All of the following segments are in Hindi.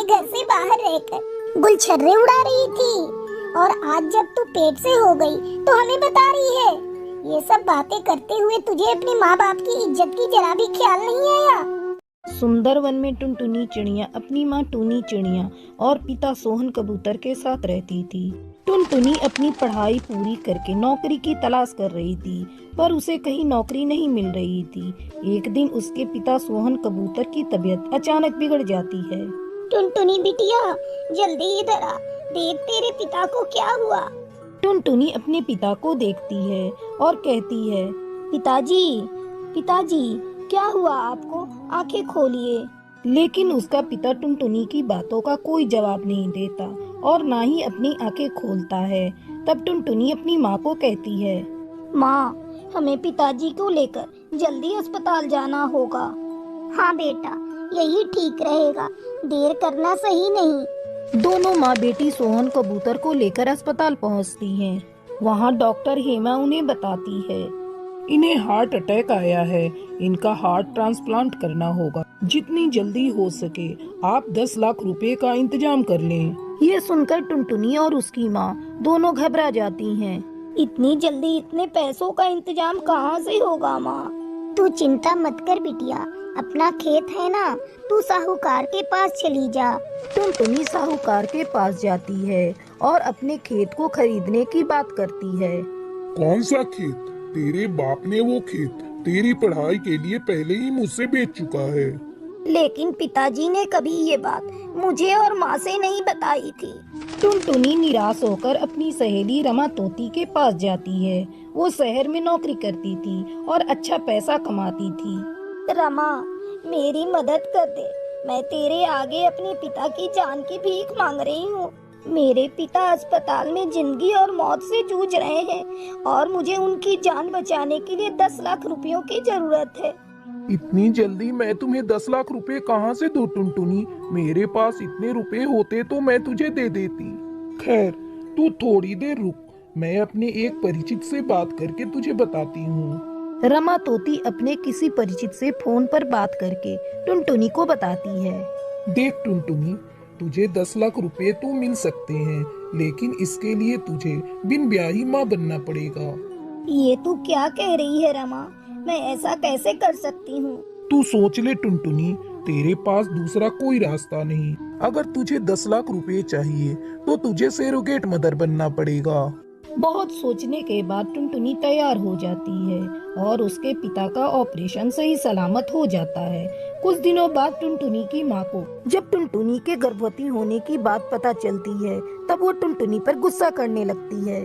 घर से बाहर रहकर गुलछर्रे उड़ा रही थी, और आज जब तू पेट से हो गई तो हमें बता रही है। ये सब बातें करते हुए तुझे अपने माँ बाप की इज्जत की जरा भी ख्याल नहीं आया। सुंदर वन में टुनटुनी चिड़िया अपनी माँ टूनी चिड़िया और पिता सोहन कबूतर के साथ रहती थी। टुनटुनी अपनी पढ़ाई पूरी करके नौकरी की तलाश कर रही थी, पर उसे कहीं नौकरी नहीं मिल रही थी। एक दिन उसके पिता सोहन कबूतर की तबीयत अचानक बिगड़ जाती है। टुनटुनी बिटिया, जल्दी इधर आ, देख तेरे पिता को क्या हुआ। टुनटुनी अपने पिता को देखती है और कहती है, पिताजी, पिताजी, क्या हुआ आपको? आंखें खोलिए। लेकिन उसका पिता टुनटुनी की बातों का कोई जवाब नहीं देता और ना ही अपनी आंखें खोलता है। तब टुनटुनी अपनी माँ को कहती है, माँ, हमें पिताजी को लेकर जल्दी अस्पताल जाना होगा। हाँ बेटा, यही ठीक रहेगा, देर करना सही नहीं। दोनों माँ बेटी सोहन कबूतर को लेकर अस्पताल पहुँचती हैं। वहाँ डॉक्टर हेमा उन्हें बताती है, इन्हें हार्ट अटैक आया है, इनका हार्ट ट्रांसप्लांट करना होगा। जितनी जल्दी हो सके आप 10 लाख रुपए का इंतजाम कर लें। ये सुनकर टुनटुनी और उसकी माँ दोनों घबरा जाती हैं। इतनी जल्दी इतने पैसों का इंतजाम कहाँ से होगा माँ? तू चिंता मत कर बिटिया, अपना खेत है ना, तू साहूकार के पास चली जा। टुनटुनी साहूकार के पास जाती है और अपने खेत को खरीदने की बात करती है। कौन सा खेत? तेरे बाप ने वो खेत तेरी पढ़ाई के लिए पहले ही मुझसे बेच चुका है। लेकिन पिताजी ने कभी ये बात मुझे और माँ से नहीं बताई थी। टुनटुनी निराश होकर अपनी सहेली रमा तोती के पास जाती है। वो शहर में नौकरी करती थी और अच्छा पैसा कमाती थी। रमा, मेरी मदद कर दे, मैं तेरे आगे अपने पिता की जान की भीख मांग रही हूँ। मेरे पिता अस्पताल में जिंदगी और मौत से जूझ रहे हैं और मुझे उनकी जान बचाने के लिए 10 लाख रुपयों की जरूरत है। इतनी जल्दी मैं तुम्हें 10 लाख रुपए कहाँ से दूं टुनटुनी? मेरे पास इतने रुपए होते तो मैं तुझे दे देती। खैर, तू थोड़ी देर रुक, मैं अपने एक परिचित से बात करके तुझे बताती हूँ। रमा तोती अपने किसी परिचित से फोन पर बात करके टुनटुनी को बताती है, देख टुनटुनी, तुझे 10 लाख रुपए तो मिल सकते हैं, लेकिन इसके लिए तुझे बिन ब्याही माँ बनना पड़ेगा। ये तू क्या कह रही है रमा? मैं ऐसा कैसे कर सकती हूँ? तू सोच ले टुनटुनी, तेरे पास दूसरा कोई रास्ता नहीं। अगर तुझे 10 लाख रुपए चाहिए तो तुझे सरोगेट मदर बनना पड़ेगा। बहुत सोचने के बाद टुनटुनी तैयार हो जाती है और उसके पिता का ऑपरेशन सही सलामत हो जाता है। कुछ दिनों बाद टुनटुनी की माँ को जब टुनटुनी के गर्भवती होने की बात पता चलती है, तब वो टुनटुनी पर गुस्सा करने लगती है।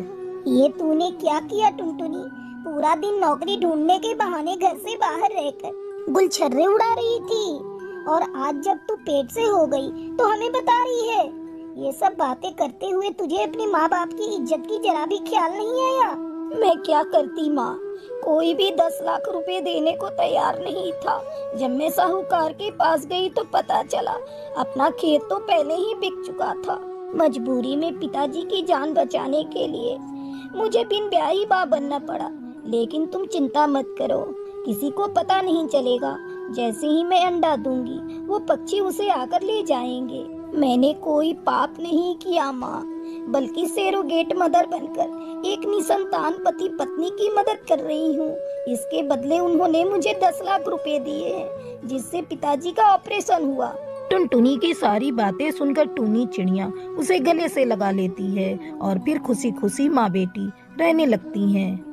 ये तूने क्या किया टुनटुनी? पूरा दिन नौकरी ढूंढने के बहाने घर से बाहर रहकर गुलछर्रे उड़ा रही थी, और आज जब तू पेट से हो गई तो हमें बता रही है। ये सब बातें करते हुए तुझे अपने माँ बाप की इज्जत की जरा भी ख्याल नहीं आया। मैं क्या करती माँ, कोई भी 10 लाख रुपए देने को तैयार नहीं था। जब मैं साहूकार के पास गई तो पता चला अपना खेत तो पहले ही बिक चुका था। मजबूरी में पिताजी की जान बचाने के लिए मुझे बिन ब्याही माँ बनना पड़ा। लेकिन तुम चिंता मत करो, किसी को पता नहीं चलेगा। जैसे ही मैं अंडा दूंगी वो पक्षी उसे आकर ले जाएंगे। मैंने कोई पाप नहीं किया माँ, बल्कि सरोगेट मदर बनकर एक निसंतान पति पत्नी की मदद कर रही हूँ। इसके बदले उन्होंने मुझे 10 लाख रुपए दिए हैं, जिससे पिताजी का ऑपरेशन हुआ। टुनटुनी की सारी बातें सुनकर टूनी चिड़िया उसे गले से लगा लेती है और फिर खुशी खुशी माँ बेटी रहने लगती हैं।